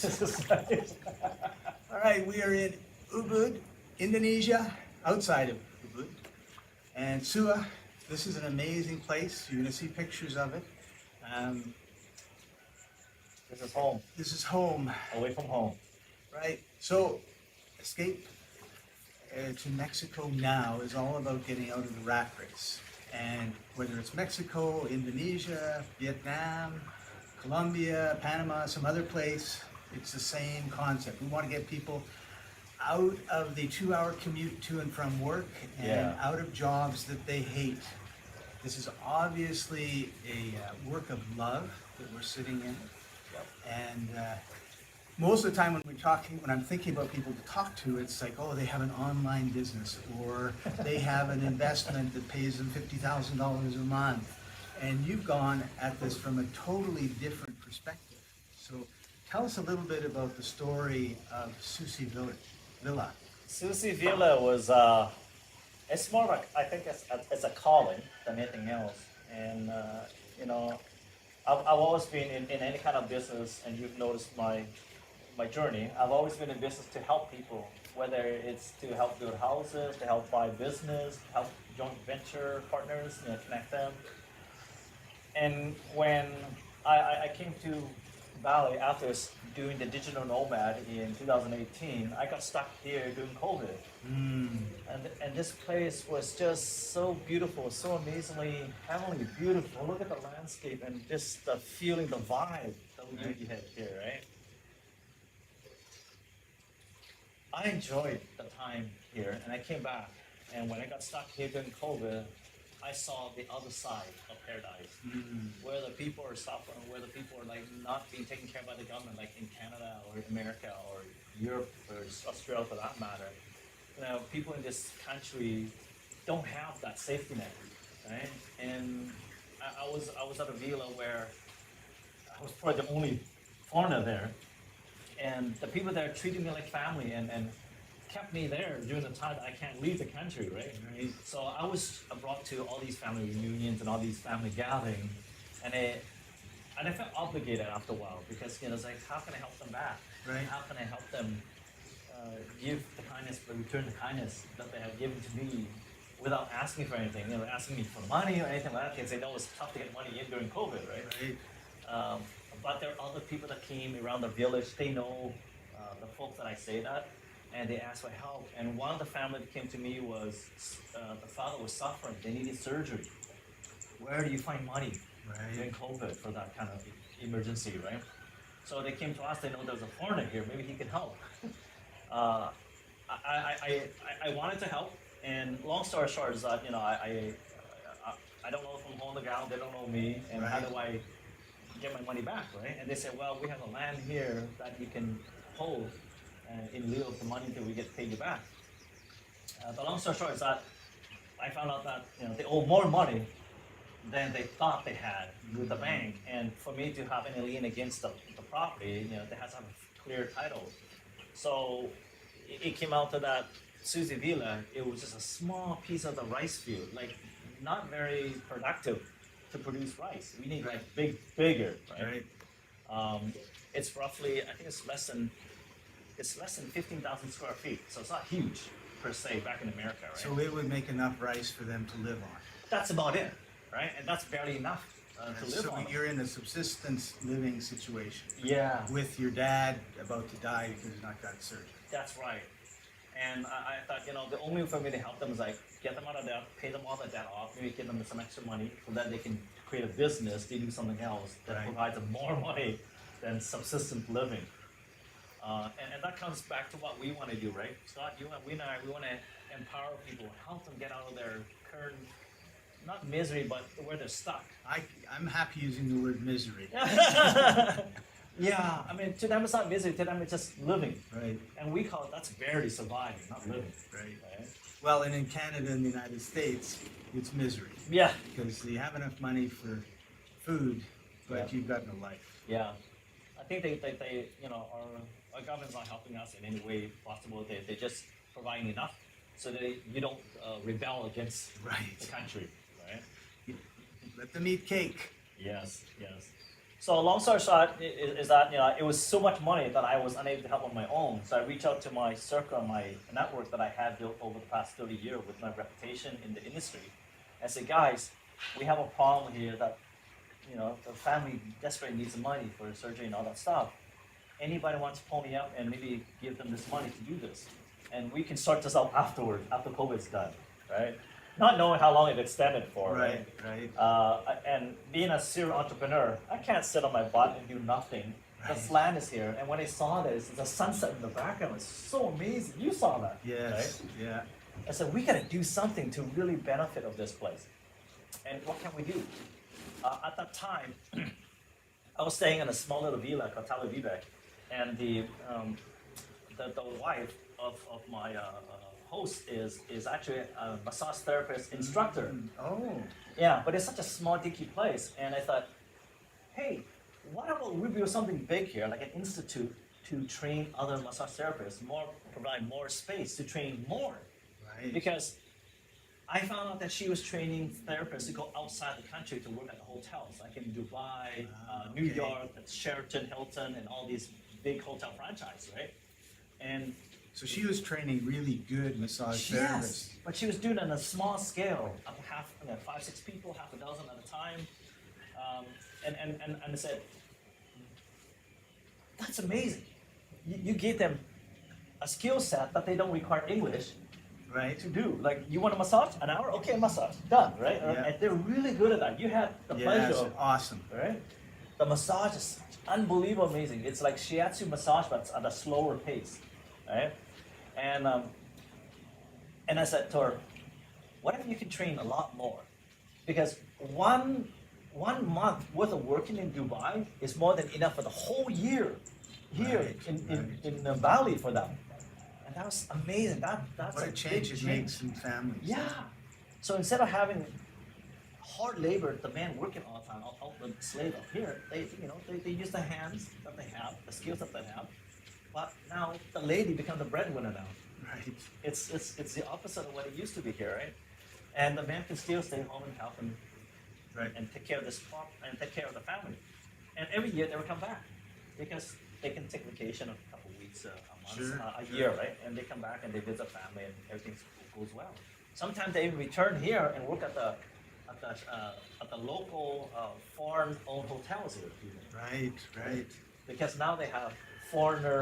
All right, we are in Ubud, Indonesia, outside of Ubud. And Sua, this is an amazing place. You're going to see pictures of it. This is home, This is home, away from home. right? So, escape to Mexico now is all about getting out of the rat race. And whether it's Mexico, Indonesia, Vietnam, Colombia, Panama, some other place, it's the same concept. We want to get people out of the 2-hour commute to and from work and Yeah. out of jobs that they hate. This is obviously a work of love that we're sitting in. Yep. And most of the time when I'm thinking about people to talk to, it's like, oh, they have an online business or they have an investment that pays them $50,000 a month. And you've gone at this from a totally different perspective. So tell us a little bit about the story of Susi Villa. Susi Villa was, it's more like, I think it's a calling than anything else. And, you know, I've always been in any kind of business, and you've noticed my journey. I've always been in business to help people, whether it's to help build houses, to help buy business, help joint venture partners, you know, connect them. And when I came to Bali after doing the digital nomad in 2018, I got stuck here during COVID. And this place was just so beautiful, so amazingly heavenly beautiful. Look at the landscape and just the feeling, the vibe that we really had here, right? I enjoyed the time here, and I came back. And when I got stuck here during COVID, I saw the other side of paradise, where the people are suffering, where the people are like not being taken care of by the government, like in Canada or America or Europe or Australia for that matter. You know, people in this country don't have that safety net, right? And I was at a villa where I was probably the only foreigner there, and the people there treated me like family and kept me there during the time that I can't leave the country, right? So I was brought to all these family reunions and all these family gatherings, and I felt obligated after a while because, you know, it's like, how can I help them back? Right. How can I help them give the kindness, but return the kindness that they have given to me without asking for anything, you know, asking me for money or anything like that? Because they know it's tough to get money in during COVID, right? But there are other people that came around the village. They know the folks that I say that, and they asked for help. And one of the family that came to me was the father was suffering. They needed surgery. Where do you find money during COVID for that kind of emergency, right? So they came to us. They know there's a foreigner here. Maybe he can help. I wanted to help. And long story short is that, you know, I don't know if I'm on the ground. They don't know me. And how do I get my money back, right? And they said, well, we have a land here that you can hold in lieu of the money that we get paid you back. The long story short is that I found out that, you know, they owe more money than they thought they had with the bank. And for me to have any lien against the property, you know, they have to have a clear title. So it came out to that Susi Villa, it was just a small piece of the rice field, like not very productive to produce rice. We need like bigger, right? It's roughly, I think it's less than 15,000 square feet, so it's not huge per se back in America, right? So it would make enough rice for them to live on. That's about it, right? And that's barely enough to live on. So you're in a subsistence living situation. Yeah. With your dad about to die because he's not got surgery. That's right. And I thought, you know, the only way for me to help them is like get them out of debt, pay them all the debt off, maybe give them some extra money so that they can create a business, they do something else that provides them more money than subsistence living. And that comes back to what we want to do, right? Scott, we want to empower people, help them get out of their current, not misery, but where they're stuck. I'm happy using the word misery. Yeah, I mean, to them it's not misery, to them it's just living. Right. And we call it, that's barely surviving, not living. Right. Well, and in Canada and the United States, it's misery. Yeah. Because you have enough money for food, but you've got no life. Yeah. I think they you know, our government's not helping us in any way possible. They're just providing enough so that you don't rebel against the country, right? Let them eat cake. Yes, yes. So long story short is that it was so much money that I was unable to help on my own. So I reached out to my circle, my network that I had built over the past 30 years with my reputation in the industry. I said, guys, we have a problem here that the family desperately needs the money for surgery and all that stuff. Anybody wants to pull me up and maybe give them this money to do this, and we can sort this out afterwards, after COVID's done, right? Not knowing how long it extended for, right? And being a serial entrepreneur, I can't sit on my butt and do nothing. Right. The land is here, and when I saw this, the sunset in the background was so amazing. You saw that, Yes. right? Yeah. I said, we gotta do something to really benefit of this place. And what can we do? At that time, I was staying in a small little villa called Vivek, and the wife of my host is actually a massage therapist instructor. Oh. Yeah, but it's such a small, dinky place, and I thought, hey, why don't we build something big here, like an institute to train other massage therapists, provide more space to train more. Right. Because I found out that she was training therapists to go outside the country to work at the hotels, like in Dubai, New okay. York, at Sheraton, Hilton, and all these big hotel franchises, right? And So she was training really good massage therapists. yes, but she was doing it on a small scale, up to 5, 6 people, half a dozen at a time. And I said, that's amazing. You gave them a skill set that they don't require English Right. to do. Like, you want a massage? An hour? Okay, massage. Done, right? Yeah. And they're really good at that. You had the pleasure Yes. of, Awesome. right? The massage is unbelievable amazing. It's like shiatsu massage, but it's at a slower pace, right? And I said to her, what if you can train a lot more? Because one month worth of working in Dubai is more than enough for the whole year here Right, in Bali for them. And that was amazing. That's What a change big it makes in families. Yeah. So instead of having hard labor, the man working all the time, out the slave up here, they use the hands that they have, the skills that they have. But now the lady becomes the breadwinner now. Right. It's the opposite of what it used to be here, right? And the man can still stay home and help and Right. take care of this crop and take care of the family. And every year they will come back because they can take vacation a couple of weeks, a month, Sure, a sure. year, right? And they come back and they visit family and everything goes well. Sometimes they even return here and work at the local foreign-owned hotels here, even. Right. Right. Because now they have foreigner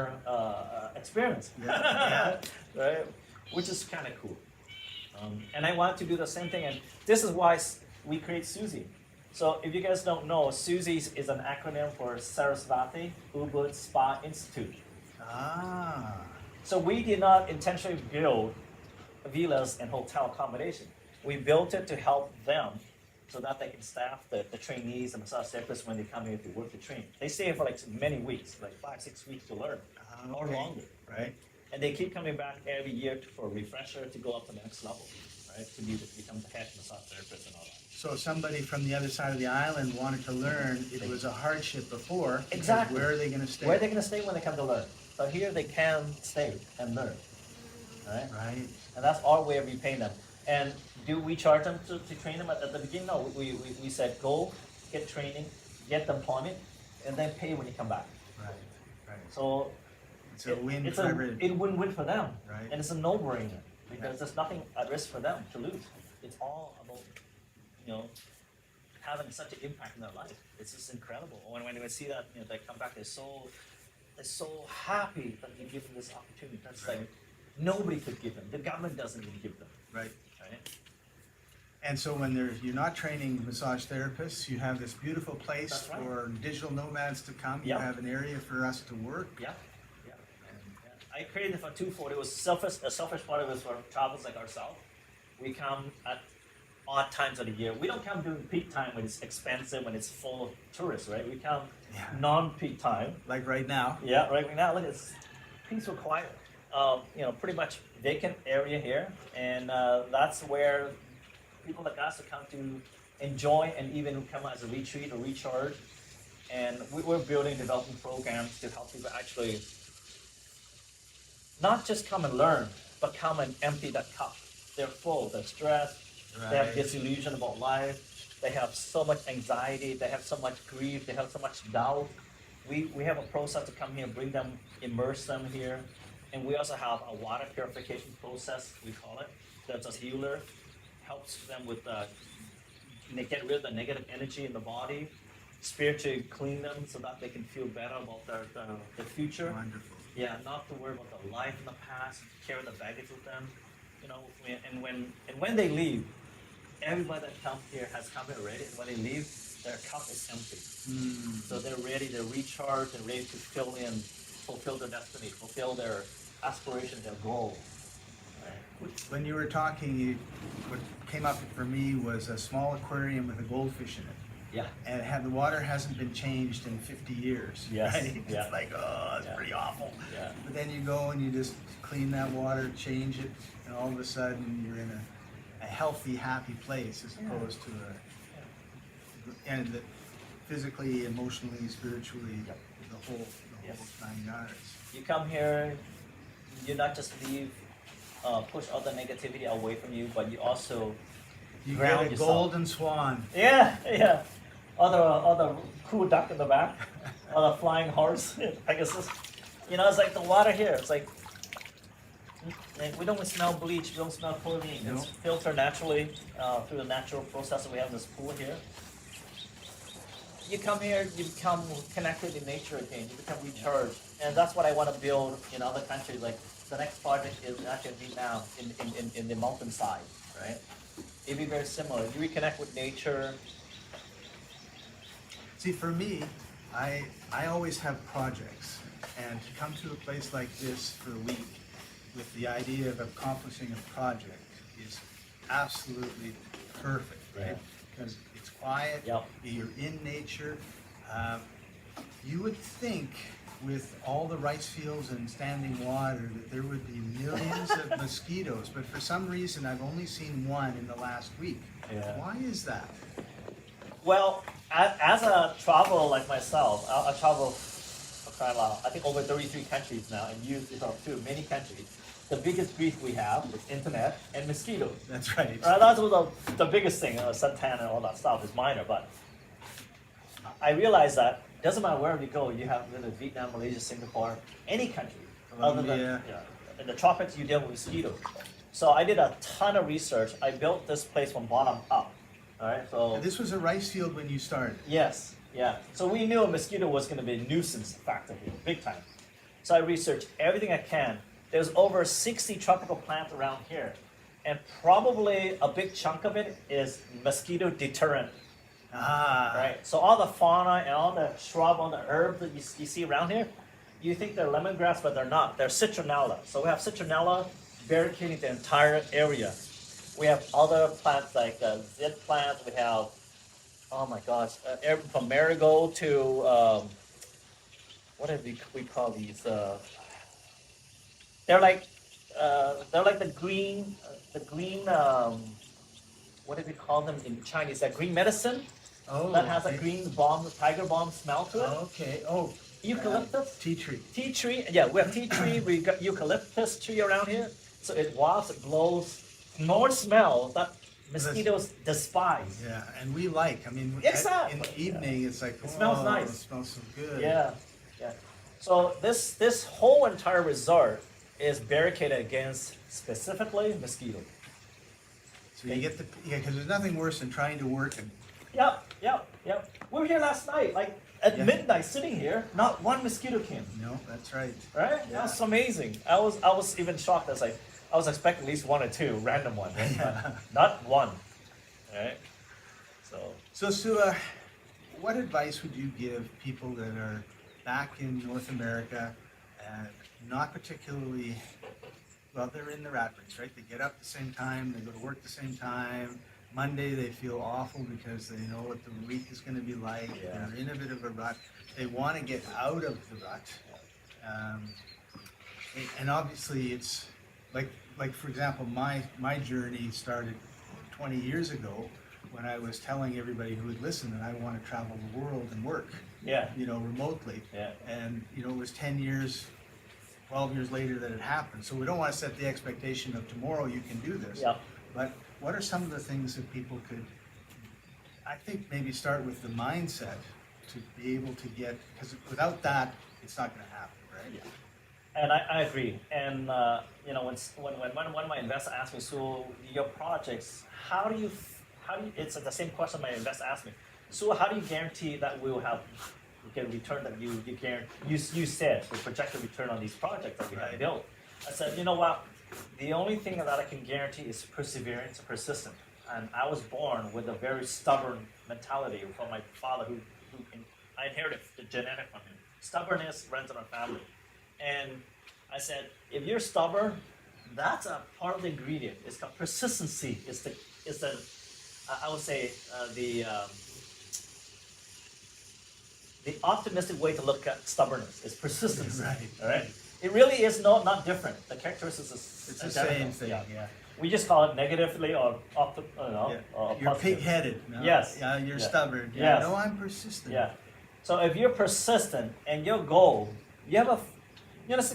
experience, Yeah. right? Which is kind of cool. And I want to do the same thing, and this is why we create Susi. So if you guys don't know, Susi is an acronym for Sarasvati Ubud Spa Institute. Ah. So we did not intentionally build villas and hotel accommodation. We built it to help them so that they can staff the trainees and massage therapists when they come here to work to train. They stay here for like many weeks, like 5, 6 weeks to learn, or Okay. longer. Right. And they keep coming back every year for a refresher to go up to the next level, right? To become the head massage therapist and all that. So if somebody from the other side of the island wanted to learn, it was a hardship before. because Exactly. Where are they going to stay? Where are they going to stay when they come to learn? So here they can stay and learn, right? Right. And that's our way of repaying them. And do we charge them to train them at the beginning? No, we said go, get training, get the employment, and then pay when you come back. Right. Right. So It's a win it's for everybody. It win-win for them. Right. And it's a no-brainer because Right. there's nothing at risk for them to lose. It's all about, having such an impact in their life. It's just incredible. When they see that, they come back, they're so happy that you give them this opportunity. That's Right. like nobody could give them. The government doesn't even give them. Right. Right? And so when you're not training massage therapists, you have this beautiful place That's right. for digital nomads to come. Yeah. You have an area for us to work. Yeah, yeah. I created it for twofold. It was a selfish part of it was for travelers like ourselves. We come at odd times of the year. We don't come during peak time when it's expensive, when it's full of tourists, right? We come Yeah. non-peak time. Like right now. Yeah, right now, look, it's peaceful, quiet. Pretty much vacant area here, and that's where people like us come to enjoy and even come as a retreat or recharge. And we're building development programs to help people actually not just come and learn, but come and empty that cup. They're full, they're stressed, they have Right. disillusion about life, They have so much anxiety, they have so much grief, they have so much doubt. We have a process to come here, bring them, immerse them here. And we also have a water purification process, we call it, that's a healer, helps them with get rid of the negative energy in the body, spiritually clean them so that they can feel better about their future. Wonderful. Yeah, not to worry about the life in the past, carry the baggage with them, you know. And when they leave, everybody that comes here has come here already. And when they leave, their cup is empty. So they're ready, they're recharged, and ready to fill in, fulfill their destiny, fulfill their aspiration, their goal. Right? When you were talking, what came up for me was a small aquarium with a goldfish in it. Yeah. And the water hasn't been changed in 50 years. Yes, Right? yeah. It's like, oh, it's Yeah. pretty awful. Yeah. But then you go and you just clean that water, change it, and all of a sudden you're in a healthy, happy place as opposed to and the physically, emotionally, spiritually, Yep. the whole Yes. 9 yards. You come here, you not just leave, push all the negativity away from you, but you also You ground get a yourself. golden swan. Yeah. Other cool duck in the back, other flying horse. I guess it's, it's like the water here. It's like we don't smell bleach, we don't smell chlorine. No. It's filtered naturally through the natural process that we have in this pool here. You come here, you become connected in nature again. You become recharged, and that's what I want to build in other countries. Like the next project is actually in Vietnam, in the mountainside, right? It'd be very similar. You reconnect with nature. See, for me, I always have projects, and to come to a place like this for a week with the idea of accomplishing a project is absolutely perfect, right? Because it's quiet, Yep. you're in nature. You would think with all the rice fields and standing water that there would be millions of mosquitoes, but for some reason I've only seen one in the last week. Yeah. Why is that? Well, as a traveler like myself, I travel I think over 33 countries now and use this to many countries. The biggest grief we have is internet and mosquitoes. That's right. That's the biggest thing. Suntan and all that stuff is minor, but I realize that it doesn't matter wherever you go. You have Vietnam, Malaysia, Singapore, any country other than in the tropics, you deal with mosquitoes. So I did a ton of research. I built this place from bottom up. All right, so And this was a rice field when you started. yes, yeah. So we knew a mosquito was going to be a nuisance factor here, big time. So I researched everything I can. There's over 60 tropical plants around here, and probably a big chunk of it is mosquito deterrent. Ah, Right. So all the fauna and all the shrub, all the herbs that you see around here, you think they're lemongrass, but they're not. They're citronella. So we have citronella barricading the entire area. We have other plants like zit plants. We have, oh my gosh, from marigold to what do we call these? They're like the green. What do we call them in Chinese? That green medicine oh, that has a okay. green balm, tiger balm smell to it. Okay. Oh, Eucalyptus. tea tree. Tea tree, yeah, we have tea tree, we got eucalyptus tree around here. So it wafts, it blows, more smell that mosquitoes despise. Yeah, and we like. I mean, Exactly. in the evening, it's like, It smells oh, nice. It smells so good. Yeah, yeah. So this whole entire resort is barricaded against specifically mosquitoes. So you get because there's nothing worse than trying to work and Yep. We were here last night, like at Yeah. midnight, sitting here. Not one mosquito came. no, that's right. Right? Yeah. That was amazing. I was even shocked. I was expecting at least one or two random ones, right? Yeah. Not one. Right? So Sua, what advice would you give people that are back in North America and not particularly, well, they're in the rat race, right? They get up at the same time, they go to work at the same time. Monday they feel awful because they know what the week is going to be like. Yeah. They're in a bit of a rut. They want to get out of the rut. And obviously it's like for example, my journey started 20 years ago when I was telling everybody who would listen that I want to travel the world and work, Yeah. remotely. Yeah. And, it was 10 years, 12 years later that it happened. So we don't want to set the expectation of tomorrow you can do this. Yeah. But what are some of the things that people could I think maybe start with the mindset to be able to get, because without that, it's not going to happen, right? Yeah. And I agree. And you know, when one of my investors asked me, so your projects, how do you? It's the same question my investor asked me. So how do you guarantee that we will have get return that you guarantee? You said the projected return on these projects that we have built. I said, you know what? The only thing that I can guarantee is perseverance, persistent. And I was born with a very stubborn mentality from my father, I inherited the genetic from him. Stubbornness runs in our family. And I said, if you're stubborn, that's a part of the ingredient. It's called persistency. I would say the optimistic way to look at stubbornness is persistence. Right. All right. It really is not different. The characteristics is It's the same thing. Yeah. Yeah. We just call it negatively or or You're positive. pig-headed. No? Yes. Yeah, you're Yeah. stubborn. Yeah. Yes. No, I'm persistent. Yeah. So if you're persistent and your goal, you have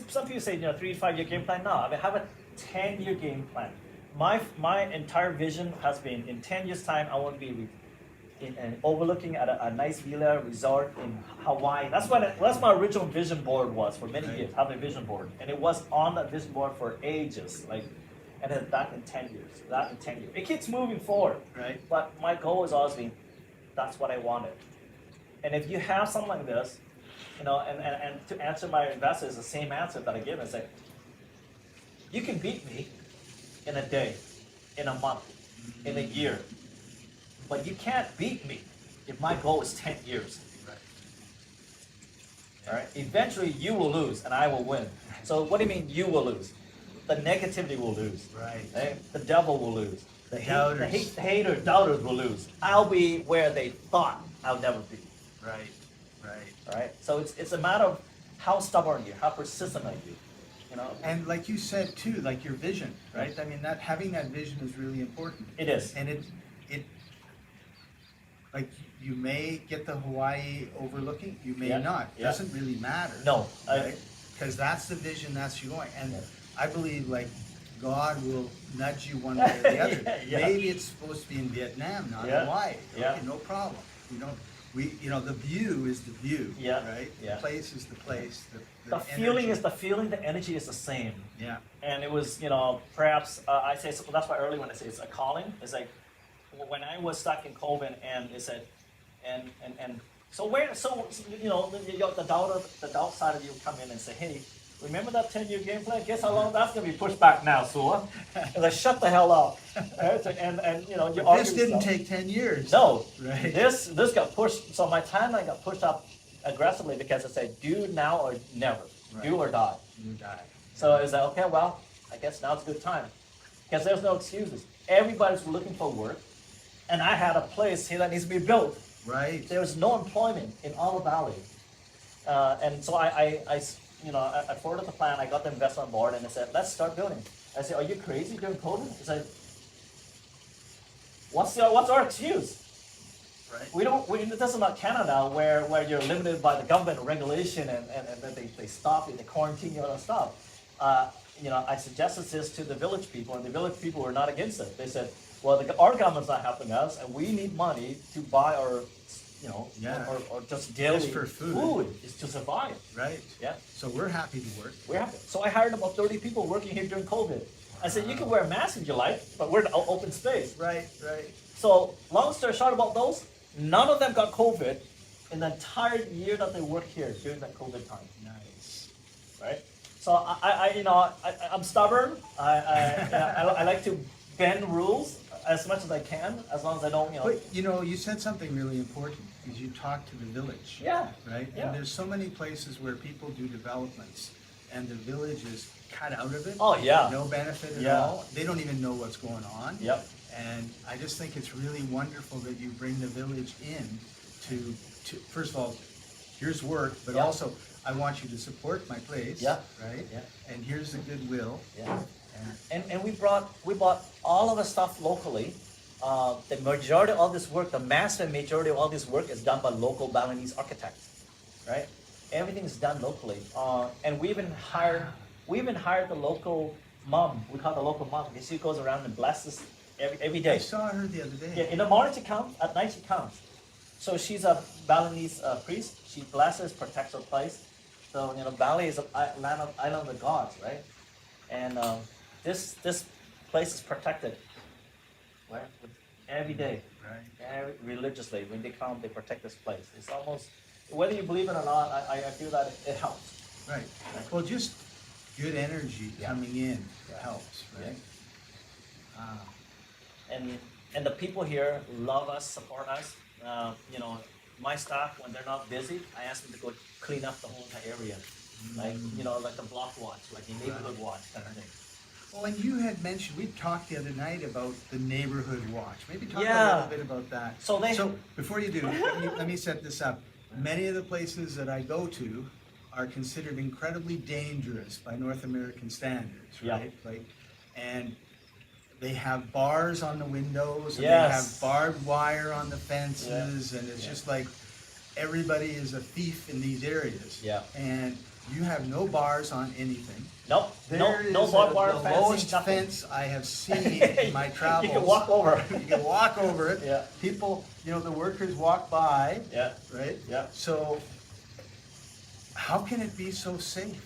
some people say 3 to 5 year game plan. No, I mean have a 10-year game plan. My entire vision has been in 10 years time I want to be overlooking at a nice villa resort in Hawaii. That's my original vision board was for many years. Have a vision board, and it was on that vision board for ages. And then that in 10 years, that in 10 years. It keeps moving forward, Right. But my goal has always been, that's what I wanted. And if you have something like this, and to answer my investors, the same answer that I give is like, you can beat me in a day, in a month, in a year, but you can't beat me if my goal is 10 years. Right. All right. Eventually, you will lose and I will win. So what do you mean you will lose? The negativity will lose. Right. The devil will lose. The doubters. haters, doubters will lose. I'll be where they thought I'll never be. Right. Right. All right. So it's a matter of how stubborn you, how persistent are you. And like you said too, like your vision, right? I mean, having that vision is really important. It is. And it like you may get the Hawaii overlooking, you may not. Yeah. Doesn't really matter. No. Right? Because that's the vision, that's you going. And I believe like God will nudge you one way or the other. Yeah. Maybe it's supposed to be in Vietnam, not Hawaii. Yeah. Okay, no problem. The view is the view, Yeah. right? Yeah. The place is the place. The feeling is the feeling, the energy is the same. Yeah. And it was, perhaps I say, so that's why early when I say it's a calling, it's like when I was stuck in COVID and it said, and the doubt side of you come in and say, hey, remember that 10-year game plan? Guess how long that's gonna be pushed back now, Sua? And I shut the hell up. Right? And you argue This didn't yourself. take 10 years. No, Right. This got pushed. So my timeline got pushed up aggressively because I said, do now or never, do or die. You die. So it's like, okay, well, I guess now's a good time because there's no excuses. Everybody's looking for work, and I had a place here that needs to be built. Right. There was no employment in all of Bali, and so I forwarded the plan. I got the investor on board, and I said, let's start building. I said, are you crazy during COVID? He said, what's our excuse? Right. This is not Canada where you're limited by the government regulation and they stop you, they quarantine you and stuff. I suggested this to the village people, and the village people were not against it. They said, well, our government's not helping us, and we need money to buy our, or just daily Just for food. is to survive. Right. Yeah. So we're happy to work. We're happy. So I hired about 30 people working here during COVID. I said, you can wear a mask if you like, but we're in open space. Right. Right. So long story short about those, none of them got COVID in the entire year that they worked here during that COVID time. Nice. Right? So I'm stubborn. I like to bend rules as much as I can, as long as I don't, But you said something really important because you talked to the village. Yeah. Right. Yeah. And there's so many places where people do developments, and the village is cut out of it. Oh, yeah. No benefit at Yeah. all. They don't even know what's going on. Yep. And I just think it's really wonderful that you bring the village in to first of all, here's work, but Yeah. also I want you to support my place. Yeah. Right? Yeah. And here's the goodwill. Yeah. And we bought all of the stuff locally. The majority of this work, the massive majority of all this work is done by local Balinese architects, right? Everything is done locally. And we even hired the local mom. We call the local mom because she goes around and blesses every I day. saw her the other Yeah, day. in the morning she comes, at night she comes. So she's a Balinese priest. She blesses, protects her place. So Bali is a island of the gods, right? And this place is protected, right? Every day, Right. religiously. When they come, they protect this place. It's almost whether you believe it or not. I feel that it helps. Right. Well, just good energy Yeah. coming in Yeah. helps, right? Ah, And the people here love us, support us. My staff, when they're not busy, I ask them to go clean up the whole entire area, like the block watch, like a neighborhood watch kind of thing. well, and you had mentioned, we talked the other night about the neighborhood watch. Maybe talk a Yeah. little bit about that. So Before you do, let me set this up. Many of the places that I go to are considered incredibly dangerous by North American standards, Yeah. right? And they have bars on the windows, and they Yes. have barbed wire on the fences, and it's Yeah. just like everybody is a thief in these areas. Yeah. And you have no bars on anything. Nope, There no is barbed wire the fencing, lowest nothing. fence I have seen in my travels. You can walk over. You can walk over it. Yeah. People, the workers walk by, Yeah, right? yeah. So how can it be so safe?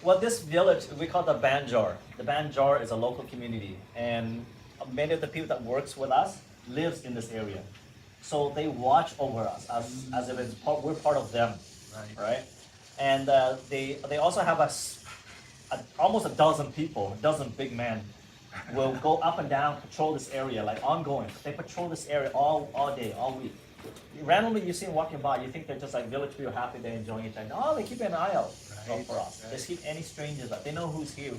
Well, this village, we call the Banjar. The Banjar is a local community, and many of the people that works with us lives in this area. So they watch over us as if we're part of them, right? And they also have almost a dozen people, a dozen big men, will go up and down, patrol this area, like ongoing. They patrol this area all day, all week. Randomly, you see them walking by, you think they're just like village people, happy, they're enjoying each other. No, they keep an eye out for us. Right. They keep any strangers out. They know who's here,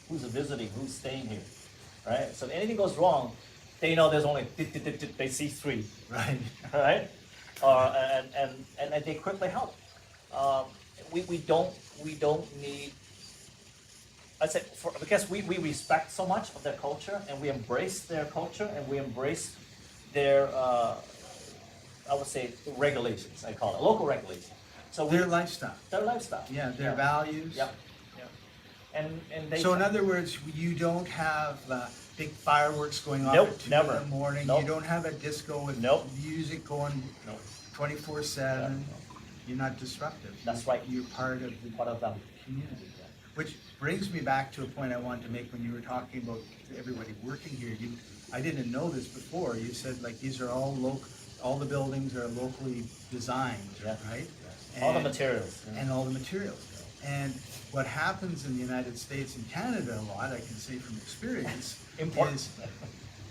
who's visiting, who's staying here, right? So if anything goes wrong, they know there's only they see three, Right. right? And they quickly help. We don't need. I said because we respect so much of their culture, and we embrace their culture, and we embrace their I would say regulations. I call it local regulations. So Their lifestyle. their lifestyle. Yeah, their values. Yeah. And they. So in other words, you don't have big fireworks going off Nope, at 2 never. in the morning. Nope. You don't have a disco with Nope. music going No, 24/7. Yeah. You're not disruptive. That's right. You're part of the part of them. community. Which brings me back to a point I wanted to make when you were talking about everybody working here. I didn't know this before. You said like these are all the buildings are locally designed, Yeah. right? All the And- materials. And all the materials. And what happens in the United States and Canada a lot, I can say from experience, Important. is,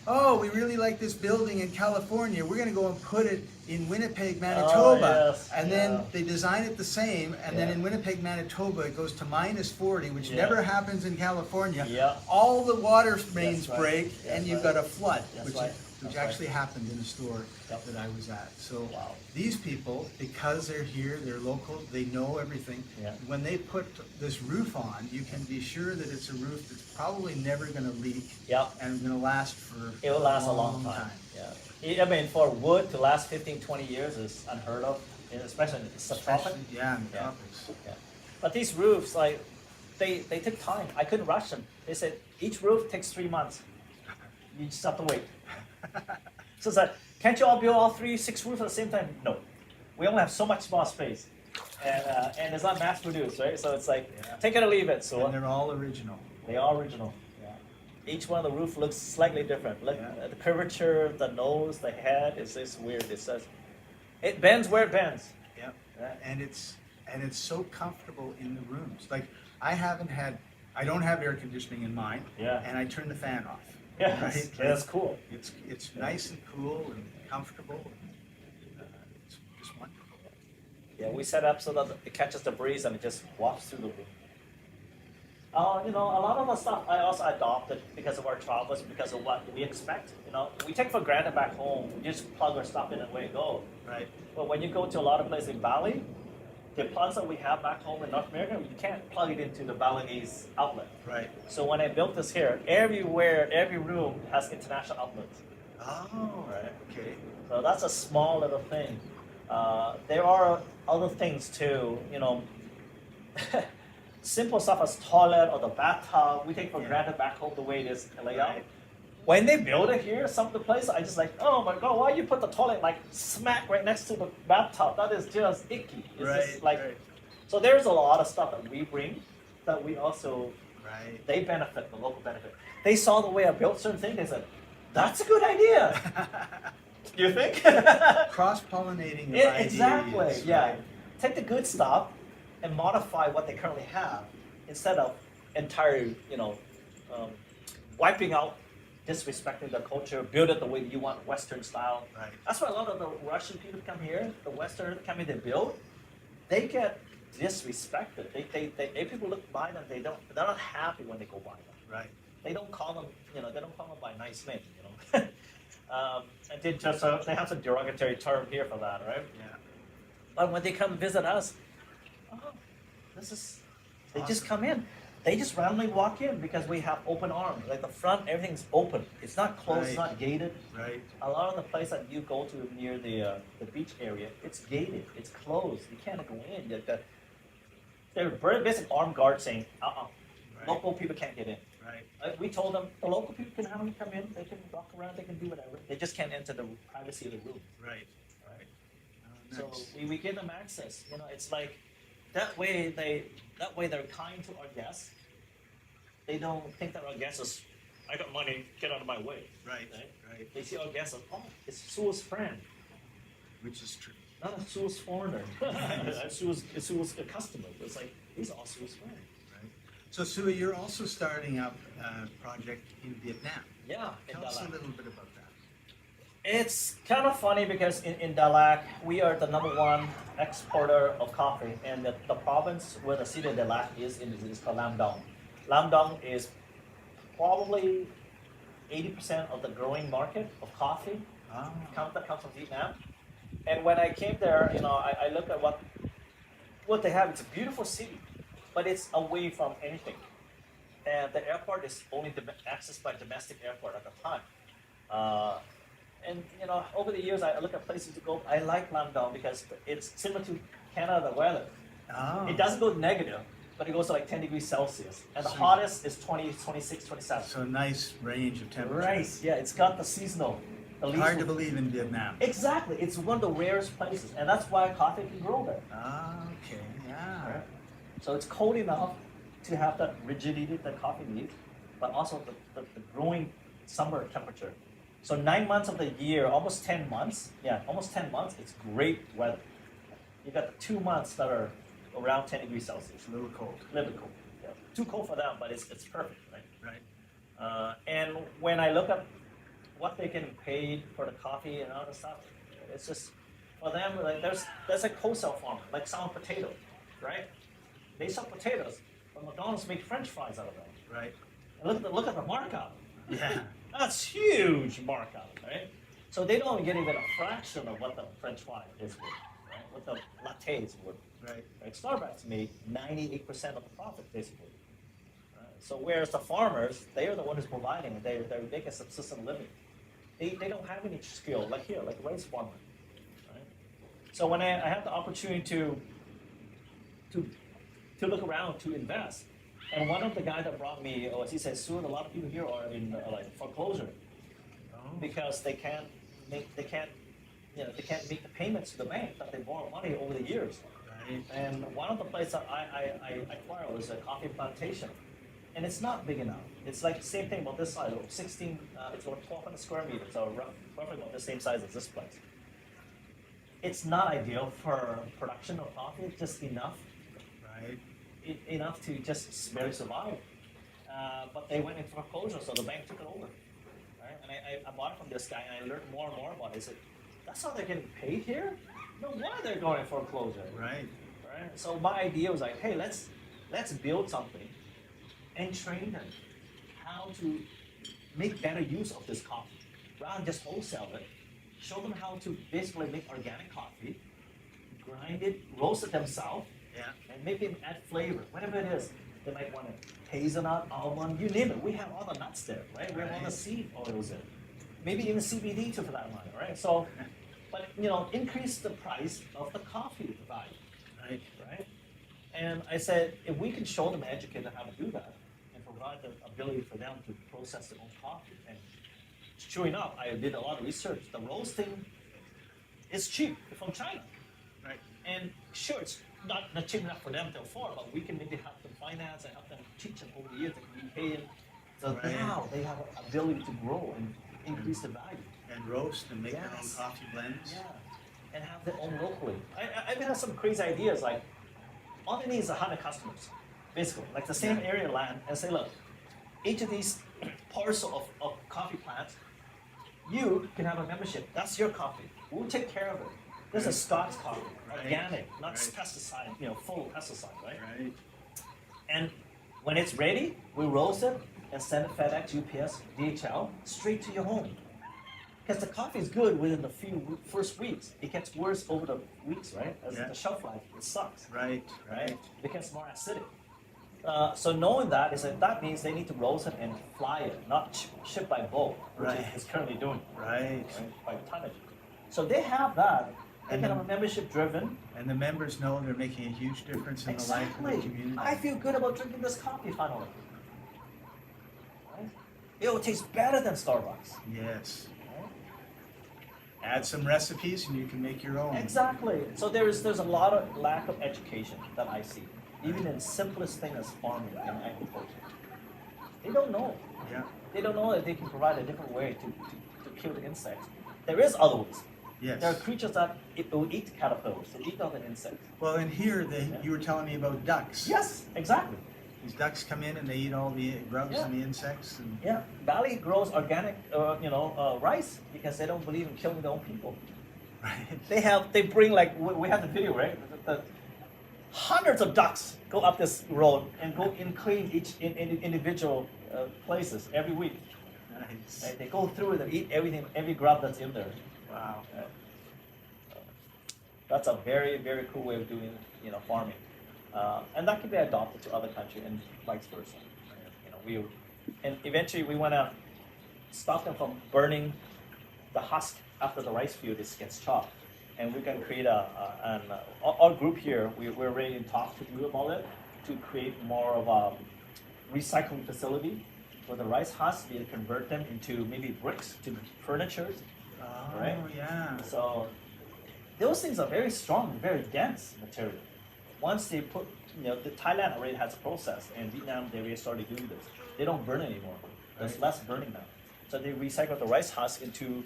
oh, we really like this building in California, we're gonna go and put it in Winnipeg, Manitoba. yes, And yeah. then they design it the same, and then Yeah. in Winnipeg, Manitoba, it goes to -40, which Yeah. never happens in California. Yeah. All the water mains right. break, That's and you've right. got a flood, That's which right. which That's actually happened in a store Yep. that I was at. So Wow. these people, because they're here, they're local, they know everything. Yeah. When they put this roof on, you can be sure that it's a roof that's probably never gonna leak Yep. and gonna last for It will last a long time. Yeah. I mean, for wood to last 15, 20 years is unheard of, especially in the subtropic. Especially, yeah, in the Yeah. tropics. Yeah. But these roofs, like, they take time. I couldn't rush them. They said each roof takes 3 months. You just have to wait. So it's like, can't you all build all 6 roofs at the same time? No. We only have so much small space. And it's not mass produced, right? So it's like, Yeah. take it or leave it. So And they're all original. they are original. Yeah. Each one of the roof looks slightly different. Look, Yeah. the curvature, the nose, the head is just weird. It says, it bends where it bends. Yep. Yeah. And it's so comfortable in the rooms. Like I don't have air conditioning in mine. Yeah. And I turn the fan off. Yeah, Right? that's cool. It's nice and cool and comfortable. And, it's just wonderful. Yeah, we set up so that it catches the breeze and it just walks through the room. A lot of the stuff I also adopted because of our travels, because of what we expect. We take for granted back home. We just plug our stuff in and away it go. Right. But when you go to a lot of places in Bali, the plugs that we have back home in North America, you can't plug it into the Balinese outlet. Right. So when I built this here, everywhere, every room has international outlets. Oh, Right. okay. So that's a small little thing. There are other things too, simple stuff as toilet or the bathtub, we take for Yeah. granted back home the way it is laid out. Right. when they build it here, some of the places, I just like, oh my god, why you put the toilet like smack right next to the bathtub? That is just icky. It's just like, so there's a lot of stuff that we bring that we also, they benefit, the local benefit. They saw the way I built certain things, they said, that's a good idea. You think? Cross-pollinating of ideas. Exactly, yeah. Take the good stuff and modify what they currently have instead of entire, wiping out, disrespecting the culture, build it the way you want, Western style. Right. That's why a lot of the Russian people come here, the Western come here, they build, they get disrespected. They people look by them, they're not happy when they go by them. Right. They don't call them, they don't call them by nice names, and they have some derogatory term here for that, right? Yeah. But when they come visit us, they just come in. They just randomly walk in because we have open arms. Like the front, everything's open. It's not closed, it's not gated. Right. A lot of the place that you go to near the beach area, it's gated, it's closed. You can't go in. They're very basic armed guards saying, local people can't get in. Right. We told them the local people can have them come in, they can walk around, they can do whatever. They just can't enter the privacy of the room. Right. So we give them access. It's like that way they're kind to our guests. They don't think that our guests is, I got money, get out of my way. Right. They see our guests as, it's Sua's friend. Which is true. Not a Sua's foreigner. Sua's a customer. It's like, these are all Sua's friends. Right. So Sua, you're also starting up a project in Vietnam. Yeah. Tell us a little bit about that. It's kind of funny because in Dalat, we are the #1 exporter of coffee, and the province where the city of Dalat is called Lam Dong. Lam Dong is probably 80% of the growing market of coffee that comes from Vietnam. And when I came there, I looked at what they have. It's a beautiful city, but it's away from anything. And the airport is only accessed by domestic airport at the time. And over the years, I look at places to go. I like Lam Dong because it's similar to Canada weather. It doesn't go negative, but it goes to like 10 degrees Celsius. And the hottest is 20, 26, 27. So a nice range of temperature. Right, yeah, it's got the seasonal. Hard to believe in Vietnam. Exactly, it's one of the rarest places, and that's why coffee can grow there. Okay, yeah. Right? So it's cold enough to have that rigidity that coffee needs, but also the growing summer temperature. So 9 months of the year, almost 10 months, it's great weather. You got the 2 months that are around 10 degrees Celsius. A little cold. Yeah. Too cold for them, but it's perfect, right? Right. And when I look at what they can pay for the coffee and all the stuff, it's just, for them, like there's a wholesale farm, like selling potatoes, right? They sell potatoes, but McDonald's make French fries out of them. Right. And look at the markup. Yeah. That's huge markup, right? So they don't get even a fraction of what the French fry is worth, right? What the latte is worth. Right. Starbucks made 98% of the profit, basically. So whereas the farmers, they are the ones who's providing it. They're making subsistence living. They don't have any skill, like here, like a rice farmer. Right? So when I had the opportunity to look around, to invest, and one of the guys that brought me, he said, soon a lot of people here are in like foreclosure because they can't make the payments to the bank that they borrow money over the years. Right. And one of the places that I acquired was a coffee plantation, and it's not big enough. It's like the same thing about this size, 16. It's about 1,200 square meters, so roughly about the same size as this place. It's not ideal for production of coffee. It's just enough. Right. Enough to just barely survive. But they went into foreclosure, so the bank took it over. Right? And I bought it from this guy, and I learned more and more about it. I said, that's how they're getting paid here? No wonder they're going in foreclosure. Right. So my idea was like, hey, let's build something and train them how to make better use of this coffee. Rather than just wholesale it, show them how to basically make organic coffee, grind it, roast it themselves, and maybe add flavor, whatever it is. They might want a hazelnut, almond, you name it. We have all the nuts there, right? We have all the seed oils in. Maybe even CBD too for that matter, right? So, but increase the price of the coffee value, right? And I said, if we can show them, educate them how to do that, and provide the ability for them to process their own coffee and sure enough, I did a lot of research. The roasting is cheap from China. Right. And sure, it's not cheap enough for them to afford, but we can maybe help them finance and help them teach them over the years. They can repay them. So Right. now they have an ability to grow and increase the value. And roast and make their own Yes. coffee blends. Yeah, and have their own locally. I even have some crazy ideas like, all they need is 100 customers, basically, like the same area of land, and say, look, each of these parcel of coffee plants, you can have a membership. That's your coffee. We'll take care of it. This is Scott's coffee, Right. organic, not Right. pesticide, full of pesticide, right? Right. And when it's ready, we roast it and send it FedEx, UPS, DHL, straight to your home. Because the coffee is good within the first weeks. It gets worse over the weeks, right? As Yeah. the shelf life, it sucks, Right. right? It becomes more acidic. So knowing that is that means they need to roast it and fly it, not ship by boat, which Right. is currently doing, Right. right? By tonnage. So they have that. They And can then- have a membership driven. And the members know they're making a huge difference in the life of the Exactly. community. I feel good about drinking this coffee finally. Right? It will taste better than Starbucks. Yes. Right? Add some recipes and you can make your own. Exactly. So there's a lot of lack of education that I see, even in simplest thing as farming and agriculture. They don't know. Yeah. They don't know that they can provide a different way to kill the insects. There is other ways. Yes. There are creatures that will eat caterpillars, they eat other insects. Well, and here Yeah. you were telling me about ducks. Yes, exactly. These ducks come in and they eat all the grubs Yeah. and the insects. And Yeah, Bali grows organic, rice because they don't believe in killing their own people. right. They bring like we have the video, right? The hundreds of ducks go up this road and go and clean each individual places every week. Nice. Right? They go through it and eat everything, every grub that's in there. Wow. Right? That's a very, very cool way of doing, farming, and that can be adopted to other countries and vice versa. And eventually we want to stop them from burning the husk after the rice field gets chopped, and we can create our group here. We're ready to talk to you about it to create more of a recycling facility for the rice husk. We convert them into maybe bricks to furniture. Oh, Right? yeah. So those things are very strong, very dense material. Once they put, the Thailand already has a process, and Vietnam they already started doing this. They don't burn anymore. There's Right. less burning now. So they recycle the rice husk into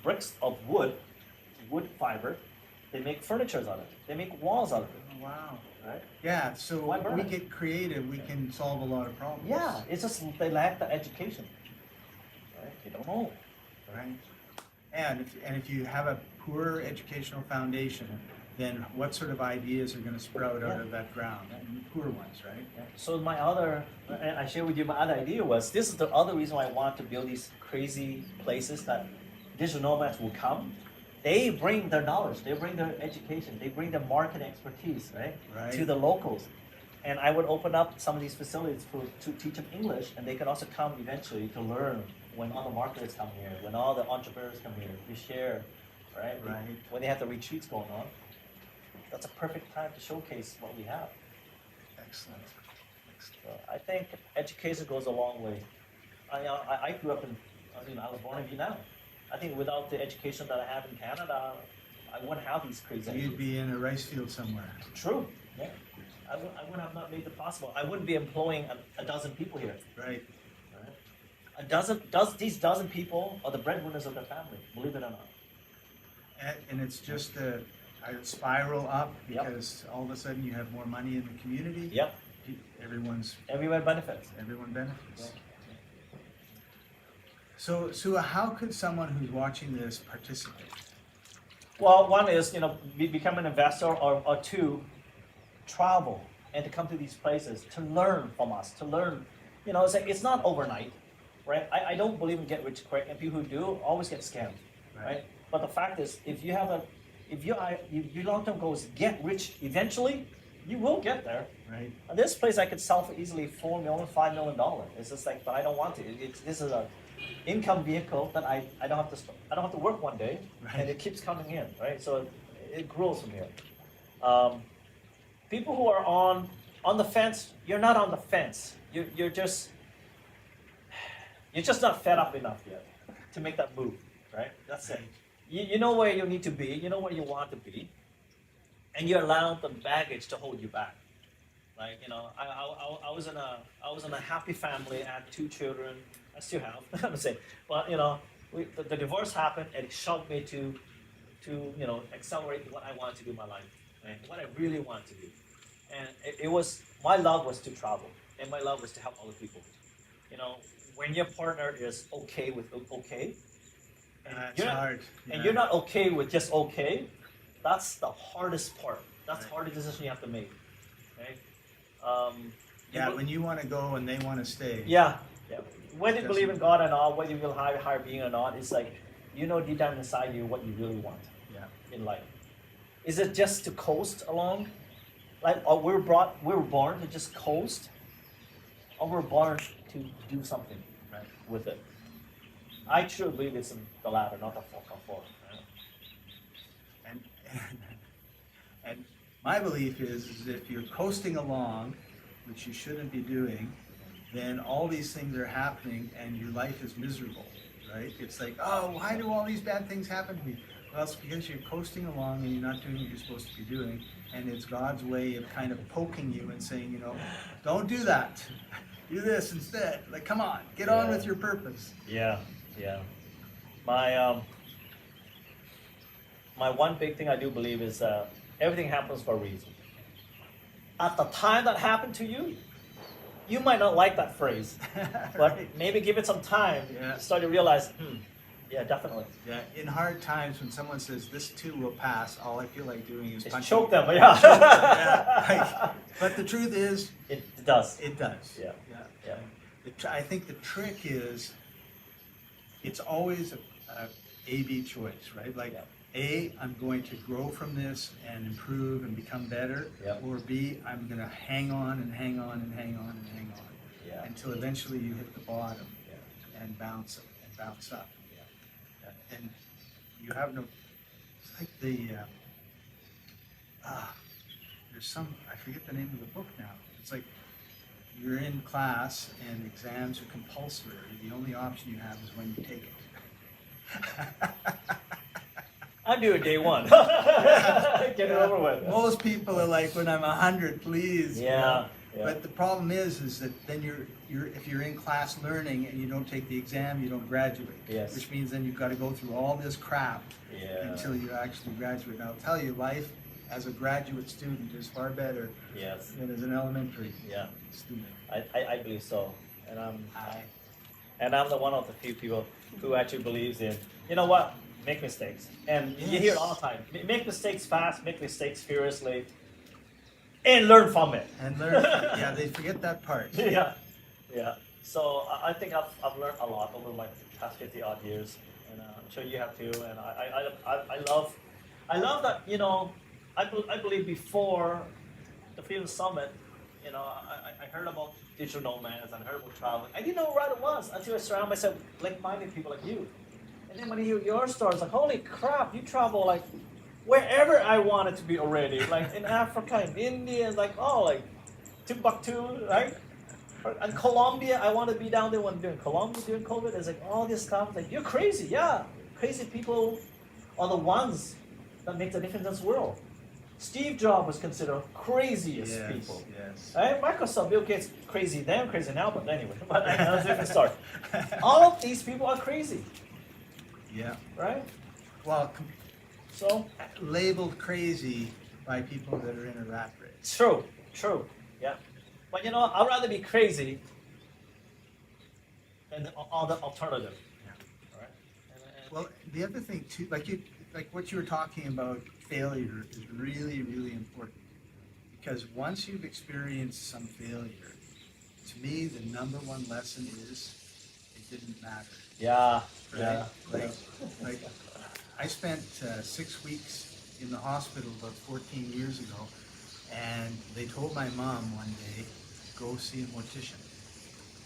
bricks of wood fiber. They make furniture out of it. They make walls out of it. Oh, wow. Right? Yeah, so Why burn we it? get creative, we can solve a lot of problems. Yeah, it's just they lack the education. Right? They don't know. Right. And if you have a poor educational foundation, then what sort of ideas are going to sprout out Yeah. of that ground? Poor ones, right? Yeah. So and I share with you my other idea was, this is the other reason why I want to build these crazy places that digital nomads will come. They bring their knowledge, they bring their education, they bring their market expertise, right? Right. To the locals. And I would open up some of these facilities to teach them English, and they can also come eventually to learn when all the marketers come here, when all the entrepreneurs come here, we share, right? Right. When they have the retreats going on. That's a perfect time to showcase what we have. Excellent. So I think education goes a long way. I grew up in, I was born in Vietnam. I think without the education that I have in Canada, I wouldn't have these crazy So ideas. you'd be in a rice field somewhere. True, yeah. I would have not made it possible. I wouldn't be employing a dozen people here. Right. Right? These dozen people are the breadwinners of their family, believe it or not. And it's just a spiral up Yep. because all of a sudden you have more money in the community. Yep, everyone benefits. Everyone benefits. Yeah. So, Sua, how could someone who's watching this participate? Well, one is, become an investor, or two, travel and to come to these places to learn from us, to learn, it's not overnight, right? I don't believe in get rich quick, and people who do always get scammed, right? But the fact is, if your long-term goal is get rich eventually, you will get there. Right. And this place I could sell for easily $4 million, $5 million. It's just like, but I don't want to. This is a income vehicle that I don't have to work one day, Right. and it keeps coming in, right? So it grows from here. People who are on the fence, you're not on the fence. You're just not fed up enough yet. to make that move, right? That's it. You know where you need to be, you know where you want to be, and you allow the baggage to hold you back. Like, you know, I was in a happy family. I had 2 children. I still have. I'm gonna say, but you know, the divorce happened, and it shoved me to you know, accelerate what I wanted to do in my life, right? What I really wanted to do, and it was, my love was to travel, and my love was to help other people. You know, when your partner is okay with okay, and It's hard. and you're not okay with just okay, that's the hardest part. That's the hardest decision you have to make, right? When you want to go and they want to stay. Yeah. Whether you believe in God or not, whether you will higher being or not, it's like, you know deep down inside you what you really want in life. Is it just to coast along? Like, or we were born to just coast, or we're born to do something with it. I truly believe it's in the latter, not the former. Right? And my belief is if you're coasting along, which you shouldn't be doing, then all these things are happening and your life is miserable, right? It's like, oh, why do all these bad things happen to me? Well, it's because you're coasting along and you're not doing what you're supposed to be doing, and it's God's way of kind of poking you and saying, you know, don't do that. Do this instead. Like, come on, get on with your purpose. Yeah. My one big thing I do believe is everything happens for a reason. At the time that happened to you, you might not like that phrase, but maybe give it some time. Start to realize, yeah, definitely. Yeah, in hard times when someone says this too will pass, all I feel like doing is punching. Choke them. But the truth is, it does. It does. Yeah. I think the trick is, it's always a A/B choice, right? Like, A, I'm going to grow from this and improve and become better, or B, I'm going to hang on and hang on and hang on and hang on until eventually you hit the bottom and bounce up. And you have no, it's like there's some, I forget the name of the book now. It's like you're in class and exams are compulsory. The only option you have is when you take it. I'm doing day one. Get it over with. Most people are like, when I'm 100, please. Yeah. But the problem is that then if you're in class learning and you don't take the exam, you don't graduate. Yes. Which means then you've got to go through all this crap until you actually graduate. And I'll tell you, life as a graduate student is far better than as an elementary student. I believe so, and I'm the one of the few people who actually believes in, you know what, make mistakes, and you hear it all the time. Make mistakes fast, make mistakes furiously, and learn from it. And learn. They forget that part. Yeah. So I think I've learned a lot over my past 50 odd years, and I'm sure you have too. And I love that, you know. I believe before the Freedom Summit, you know, I heard about digital nomads and I heard about traveling. I didn't know what it was until I surrounded myself with like-minded people like you. And then when I hear your stories, like, holy crap, you travel like wherever I wanted to be already, like in Africa, in India, like Timbuktu, right? And Colombia, I want to be down there when during Colombia during COVID. It's like all this stuff. Like, you're crazy, crazy people are the ones that make the difference in this world. Steve Jobs was considered craziest people. Right? Microsoft, Bill Gates, crazy then, crazy now, but anyway, that's a different story. All of these people are crazy. Yeah. Right? Well, so labeled crazy by people that are in a rat race. True. Yeah. But you know, I'd rather be crazy than the alternative. Yeah. Right? Well, the other thing too, like what you were talking about, failure is really, really important, because once you've experienced some failure, to me the number one lesson is it didn't matter. Yeah. Like I spent 6 weeks in the hospital about 14 years ago, and they told my mom one day, go see a mortician.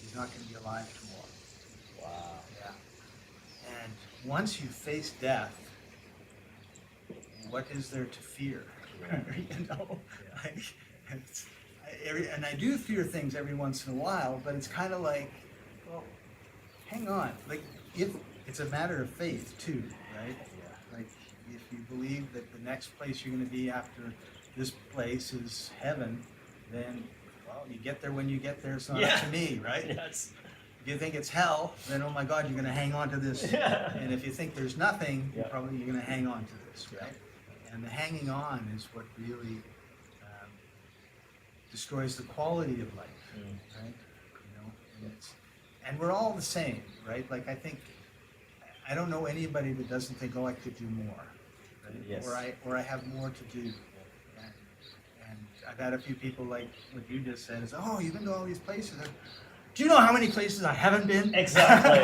He's not going to be alive tomorrow. Wow. Yeah. And once you face death, what is there to fear? You know, and I do fear things every once in a while, but it's kind of like, well, hang on. Like, if it's a matter of faith too, right? Like if you believe that the next place you're going to be after this place is heaven, then well, you get there when you get there. It's not up to me, right? Yes. If you think it's hell, then oh my God, you're going to hang on to this. Yeah. And if you think there's nothing, Yeah. you're going to hang on to this, right? And the hanging on is what really destroys the quality of life, right? You know, and we're all the same, right? Like I don't know anybody that doesn't think, oh, I could do more, right? Yes. Or I have more to do. And I've had a few people like what you just said is, oh, you've been to all these places. Do you know how many places I haven't been? Exactly.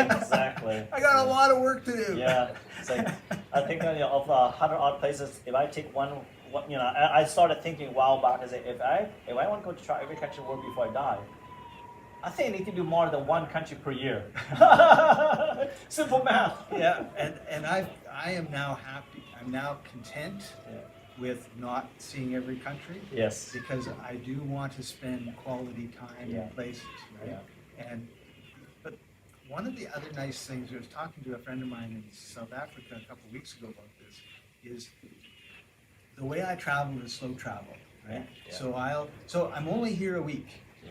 I got a lot of work to do. Yeah, it's like I think of 100 odd places. If I take one, I started thinking a while back. I say if I want to go to try every country world before I die, I think I need to do more than one country per year. Simple math. Yeah, and I am now happy. I'm now content with not seeing every country. Yes. Because I do want to spend quality time in places, right? Yeah. But one of the other nice things, I was talking to a friend of mine in South Africa a couple of weeks ago about this, is the way I travel is slow travel, right? Yeah. So I'm only here a week,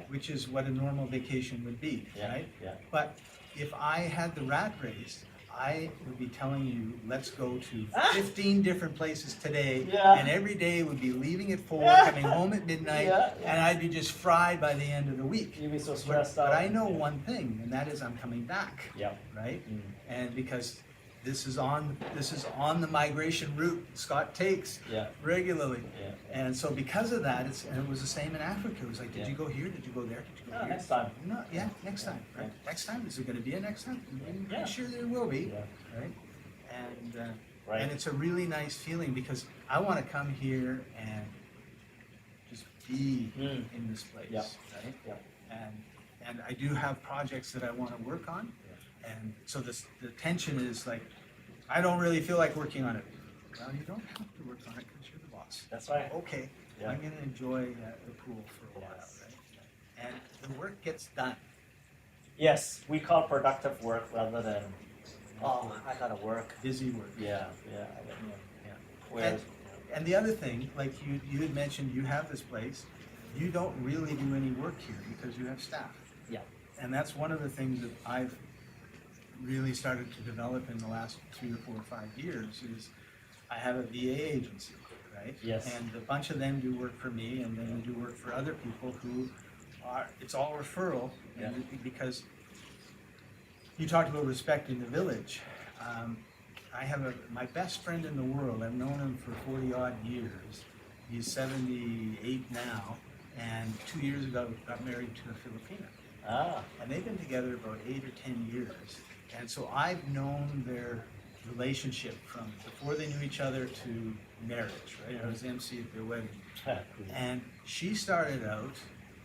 which is what a normal vacation would be, right? Yeah. But if I had the rat race, I would be telling you, let's go to 15 different places today, and every day would be leaving at 4, coming home at midnight, and I'd be just fried by the end of the week. You'd be so stressed out. But I know one thing, and that is I'm coming back, right? And because this is on the migration route Scott takes regularly, and so because of that, and it was the same in Africa. It was like, did you go here? Did you go there? Did you go here? Next time. No, next time, right? Next time, is there going to be a next time? I'm pretty sure there will be, right? And it's a really nice feeling because I want to come here and just be in this place, right? And I do have projects that I want to work on. And so the tension is like, I don't really feel like working on it. Well, you don't have to work on it because you're the boss. That's right. Okay, I'm going to enjoy the pool for a while, right? And the work gets done. Yes, we call productive work rather than, I gotta work. Busy work. Yeah. Whereas, and the other thing, like you had mentioned, you have this place. You don't really do any work here because you have staff. Yeah. And that's one of the things that I've really started to develop in the last 3 or 4 or 5 years is I have a VA agency, right? Yes. And a bunch of them do work for me, and then we do work for other people who are, it's all referral, because you talked about respect in the village. I have my best friend in the world. I've known him for 40 odd years. He's 78 now, and 2 years ago got married to a Filipina. And they've been together about 8 or 10 years. And so I've known their relationship from before they knew each other to marriage, right? I was MC at their wedding. And she started out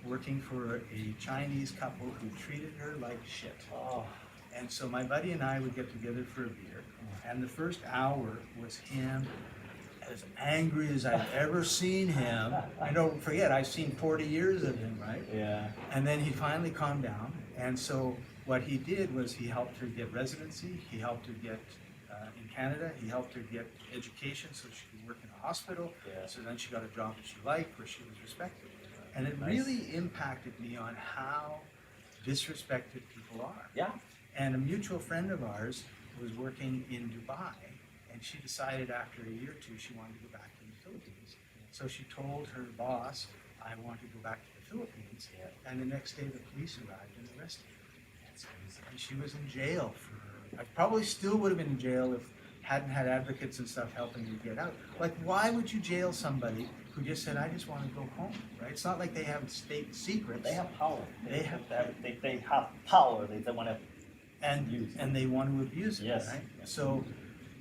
working for a Chinese couple who treated her like shit. And so my buddy and I would get together for a beer, and the first hour was him as angry as I've ever seen him. I don't forget, I've seen 40 years of him, right? Yeah. And then he finally calmed down, and so what he did was he helped her get residency, he helped her get in Canada, he helped her get education so she could work in a hospital, so then she got a job that she liked, where she was respected. And it really impacted me on how disrespected people are. Yeah. And a mutual friend of ours was working in Dubai, and she decided after a year or two she wanted to go back to the Philippines. So she told her boss, I want to go back to the Philippines, and the next day the police arrived and arrested her. And she was in jail for, I probably still would have been in jail if hadn't had advocates and stuff helping her get out. Like, why would you jail somebody who just said, I just want to go home, right? It's not like they have state secrets. They have power. They have power. They want to and they want to abuse it, right? So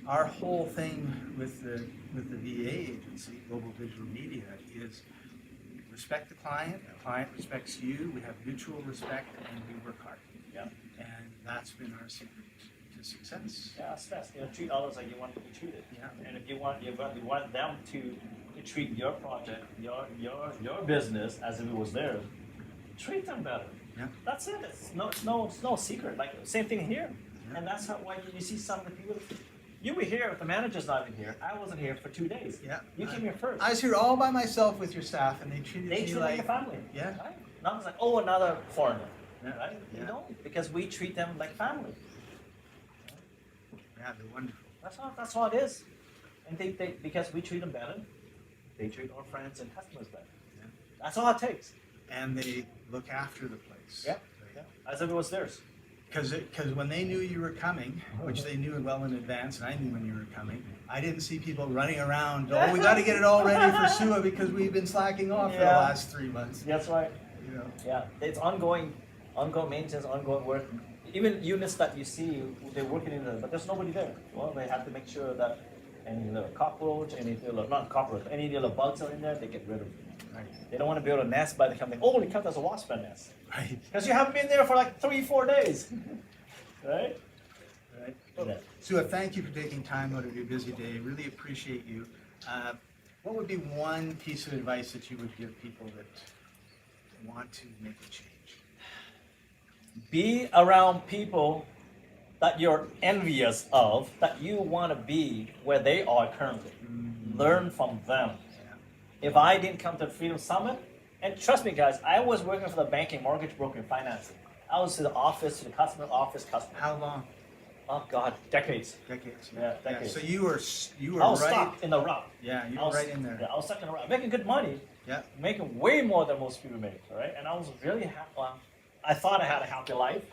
our whole thing with the VA agency, Global Digital Media, is respect the client respects you, we have mutual respect, and we work hard. And that's been our secret to success. Yeah, it's best. Treat others like you want to be treated. And if you want them to treat your project, your business as if it was theirs, treat them better. That's it. It's no secret. Like same thing here. And that's how, why you see some of the people, you were here, if the manager's not even here, I wasn't here for 2 days. Yeah. You came here first. I was here all by myself with your staff, and they treated They me treat like like a family. Yeah. Right? Not just like, oh, another foreigner. Yeah. Right? Yeah. You don't, because we treat them like family. Yeah, they're wonderful. That's all it is. And they because we treat them better, they treat our friends and customers better. Yeah. That's all it takes. And they look after the place. Yeah. Yeah. As if it was theirs. Because when they knew you were coming, which they knew well in advance, and I knew when you were coming, I didn't see people running around, oh, we got to get it all ready for Sua because we've been slacking off for the last 3 months. That's right. You know. Yeah, it's ongoing maintenance, ongoing work. Even units that you see, they're working in there, but there's nobody there. Well, they have to make sure that any little cockroach, any little, not cockroach, any little bugs are in there, they get rid of them. Right. They don't want to build a nest by the time they, holy cow, there's a wasp nest. Right. Because you haven't been there for like 3-4 days. Right? Right. Yeah. Sua, thank you for taking time out of your busy day. Really appreciate you. What would be one piece of advice that you would give people that want to make a change? Be around people that you're envious of, that you want to be where they are currently. Learn from them. If I didn't come to the Freedom Summit, and trust me guys, I was working for the banking, mortgage broker, and financing. I was to the office, to the customer. How long? Oh God, decades. Decades. Yeah, decades. So you were I was right. stuck in the rut. Yeah, you I were was- right in there. Yeah, I was stuck in the rut, making good money, Yeah. making way more than most people make, right? And I was really happy. Well, I thought I had a happy life,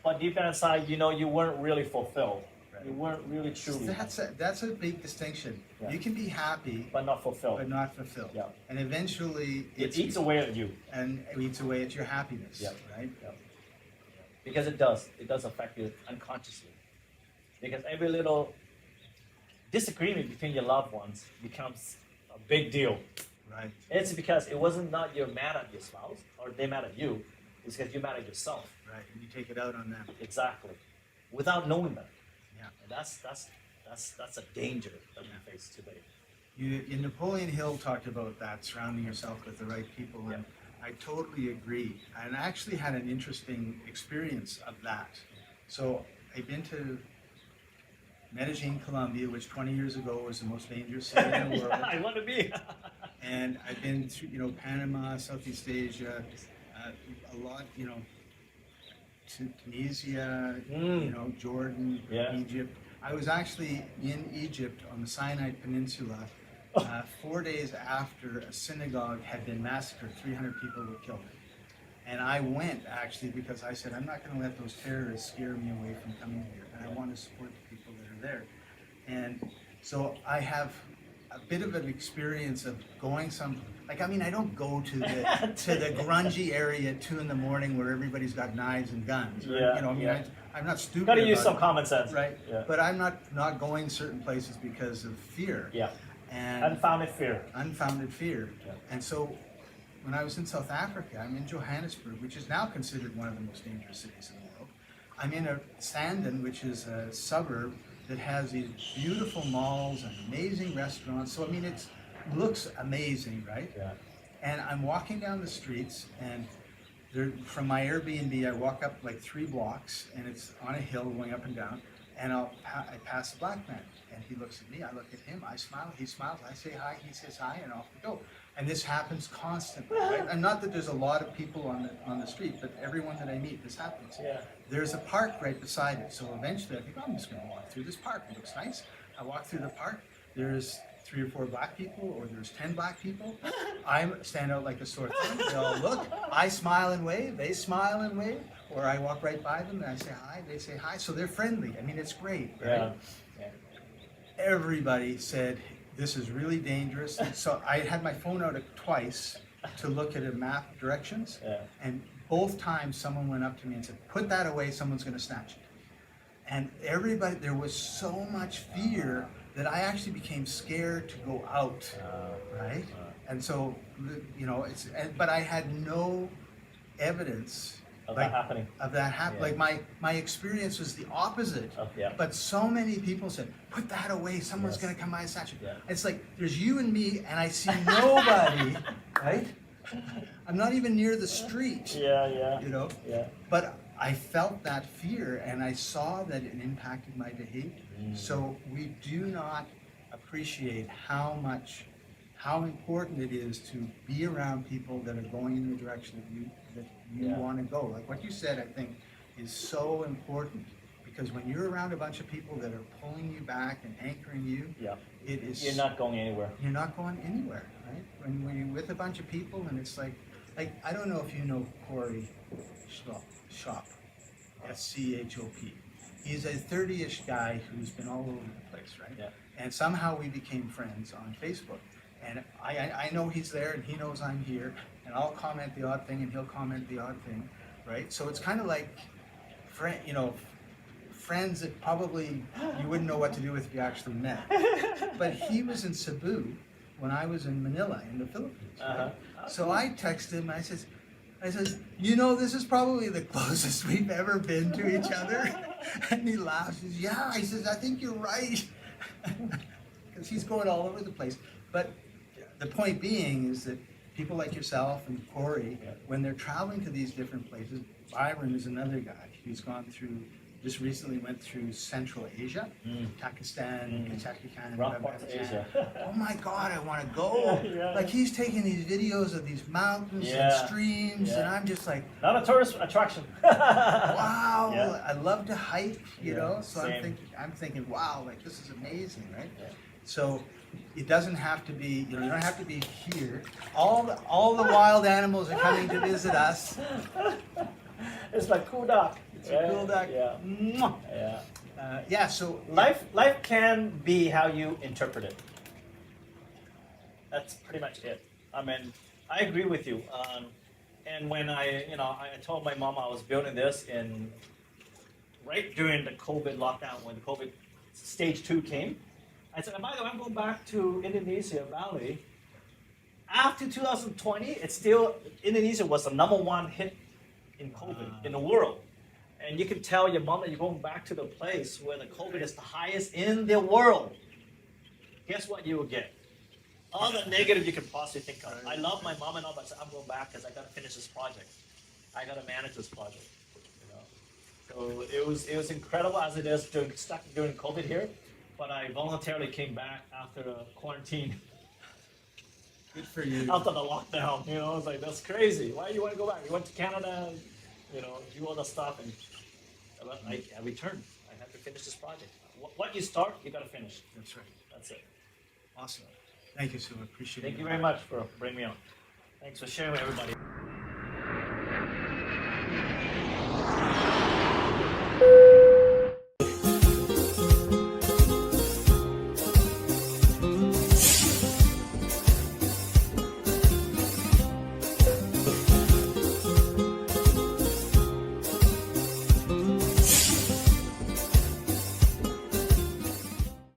but deep down inside, you know, you weren't really fulfilled. Right. You weren't really truly, That's a big distinction. Yeah. You can be happy but not fulfilled. but not fulfilled. Yeah. And eventually It eats away at you. and it eats away at your happiness. Yeah. Right? Yeah. Because it does affect you unconsciously. Because every little disagreement between your loved ones becomes a big deal. Right. It's because it wasn't not you're mad at your spouse or they mad at you. It's because you're mad at yourself. Right. And you take it out on them. Exactly. Without knowing that. Yeah. And that's a danger that we face today. In Napoleon Hill talked about that, surrounding yourself with the right people, and I totally agree. And I actually had an interesting experience of that. So I've been to Medellin, Colombia, which 20 years ago was the most dangerous city in the world. Yeah, I want to be. And I've been through, Panama, Southeast Asia, a lot, to Tunisia, Jordan, Yeah. Egypt. I was actually in Egypt on the Sinai Peninsula 4 days after a synagogue had been massacred. 300 people were killed. And I went actually because I said, I'm not going to let those terrorists scare me away from coming here. And I want to support the people that are there. And so I have a bit of an experience of going I don't go to the grungy area at 2 a.m. where everybody's got knives and guns. Yeah, I'm not stupid. Gotta use about some it, common sense. right? Yeah. But I'm not going certain places because of fear. Yeah. And Unfounded fear. unfounded fear. Yeah. And so when I was in South Africa, I'm in Johannesburg, which is now considered one of the most dangerous cities in the world. I'm in Sandton, which is a suburb that has these beautiful malls and amazing restaurants. So it looks amazing, right? Yeah. And I'm walking down the streets, and from my Airbnb, I walk up like 3 blocks, and it's on a hill going up and down, and I pass a black man, and he looks at me, I look at him, I smile, he smiles, I say hi, he says hi, and off we go. And this happens constantly, right? And not that there's a lot of people on the street, but everyone that I meet, this happens. Yeah. There's a park right beside it, so eventually I think, I'm just gonna walk through this park, it looks nice. I walk through the park, there's 3 or 4 black people, or there's 10 black people. I stand out like a sore thumb. They all look. I smile and wave. They smile and wave. Or I walk right by them and I say hi. They say hi. So they're friendly. It's great, right? Yeah. Yeah. Everybody said this is really dangerous. So I had my phone out twice to look at a map directions, Yeah. and both times someone went up to me and said, "Put that away. Someone's going to snatch it." And everybody, there was so much fear that I actually became scared to go out, right? And so, but I had no evidence Of that happening. Of that happening. Yeah. Like my experience was the opposite. Yeah. But so many people said, "Put that away. Someone's Yes. going to come by and snatch it." Yeah. It's like there's you and me, and I see nobody, right? I'm not even near the street. Yeah. You know. Yeah. But I felt that fear and I saw that it impacted my behavior. So we do not appreciate how important it is to be around people that are going in the direction that you Yeah. want to go. Like what you said, I think, is so important because when you're around a bunch of people that are pulling you back and anchoring you, Yeah. it is You're not going anywhere. you're not going anywhere, right? When you're with a bunch of people and it's like I don't know if you know Corey Shop, Schop. He's a 30-ish guy who's been all over the place, right? Yeah. And somehow we became friends on Facebook. And I know he's there and he knows I'm here and I'll comment the odd thing and he'll comment the odd thing, right? So it's kind of like, friends that probably you wouldn't know what to do with if you actually met. But he was in Cebu when I was in Manila in the Philippines. Right? Uh-huh. So I texted him, I says, this is probably the closest we've ever been to each other. And he laughs, he says, yeah, he says, I think you're right. Because he's going all over the place. But the point being is that people like yourself and Corey, when they're traveling to these different places, Byron is another guy who's gone through, just recently went through Central Asia, Pakistan, Kazakhstan, Rough parts of Asia. Oh my God, I want to go. Yeah. Like he's taking these videos of these mountains and streams, and I'm just like, Not a tourist attraction. wow, Yeah. I love to hike, you know. So same. I'm thinking, wow, like this is amazing, right? Yeah. So it doesn't have to be, you don't have to be here. All the wild animals are coming to visit us. It's like cool duck. It's a cool duck. Yeah. Mwah. Yeah. So Life can be how you interpret it. That's pretty much it. I mean, I agree with you. And when I told my mom I was building this right during the COVID lockdown, when the COVID stage 2 came, I said, by the way, I'm going back to Indonesia, Bali. After 2020, Indonesia was the #1 hit in COVID in the world. And you can tell your mom that you're going back to the place where the COVID is the highest in the world. Guess what you will get? All the negative you can possibly think of. I love my mom and all, but I'm going back because I got to finish this project. I got to manage this project. So it was incredible as it is stuck during COVID here, but I voluntarily came back after the quarantine. good for you. After the lockdown, I was like, that's crazy. Why do you want to go back? You went to Canada, do all the stuff, and I returned. I had to finish this project. What you start, you got to finish. That's right. That's it. Awesome. Thank you, Sue. Appreciate it. Thank you very much for bringing me on. Thanks for sharing with everybody.